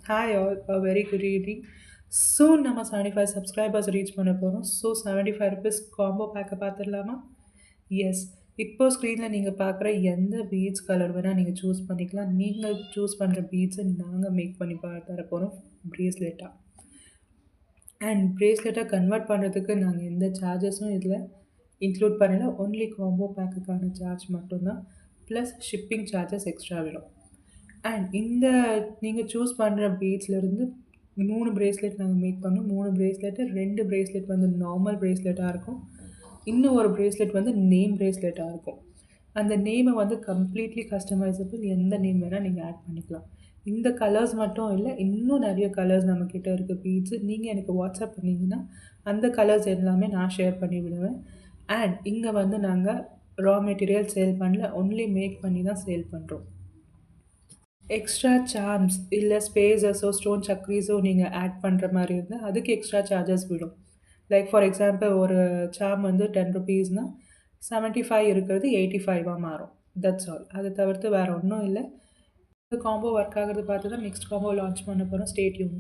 Hi all, a very good evening. Soon நம்ம 75 subscribers reach பண்ண போகிறோம். ஸோ 75 rupees காம்போ பேக்கை பார்த்துடலாமா? எஸ். இப்போ ஸ்க்ரீனில் நீங்கள் பார்க்குற எந்த பீட்ஸ் கலர் வேணால் நீங்கள் சூஸ் பண்ணிக்கலாம். நீங்கள் சூஸ் பண்ணுற பீட்ஸை நாங்கள் மேக் பண்ணி தர போகிறோம் ப்ரேஸ்லெட்டாக. அண்ட் ப்ரேஸ்லெட்டாக கன்வெர்ட் பண்ணுறதுக்கு நாங்கள் எந்த சார்ஜஸும் இதில் இன்க்ளூட் பண்ணல. ஒன்லி காம்போ பேக்குக்கான சார்ஜ் மட்டும்தான். ப்ளஸ் ஷிப்பிங் சார்ஜஸ் எக்ஸ்ட்ரா விடும். அண்ட் இந்த நீங்கள் சூஸ் பண்ணுற பீட்ஸ்லேருந்து 3 பிரேஸ்லெட் நாங்கள் மேக் பண்ணோம். 3 பிரேஸ்லெட்டு 2 பிரேஸ்லெட் வந்து நார்மல் பிரேஸ்லெட்டாக இருக்கும். இன்னும் ஒரு பிரேஸ்லெட் வந்து நேம் பிரேஸ்லெட்டாக இருக்கும். அந்த நேமை வந்து கம்ப்ளீட்லி கஸ்டமைசபிள். எந்த நேம் வேணால் நீங்கள் ஆட் பண்ணிக்கலாம். இந்த கலர்ஸ் மட்டும் இல்லை, இன்னும் நிறைய கலர்ஸ் நம்மக்கிட்ட இருக்க பீட்ஸு. நீங்கள் எனக்கு வாட்ஸ்அப் பண்ணிங்கன்னா அந்த கலர்ஸ் எல்லாமே நான் ஷேர் பண்ணி விடுவேன். அண்ட் இங்கே வந்து நாங்கள் ரா மெட்டீரியல் சேல் பண்ணல, ஒன்லி மேக் பண்ணி தான் சேல் பண்ணுறோம். எக்ஸ்ட்ரா சார்ம்ஸ் இல்லை ஸ்பேஸஸோ ஸ்டோன் சக்ரீஸோ நீங்கள் ஆட் பண்ணுற மாதிரி இருந்தால் அதுக்கு எக்ஸ்ட்ரா சார்ஜஸ் விடும். லைக் ஃபார் எக்ஸாம்பிள் ஒரு சார்ம் வந்து 10 ருபீஸ்னால் 75 இருக்கிறது 85 மாறும். That's all. அதை தவிர்த்து வேறு ஒன்றும் இல்லை. இந்த காம்போ ஒர்க் ஆகிறது பார்த்து தான் நெக்ஸ்ட் காம்போ லான்ச் பண்ண போகிறோம். Stay tuned.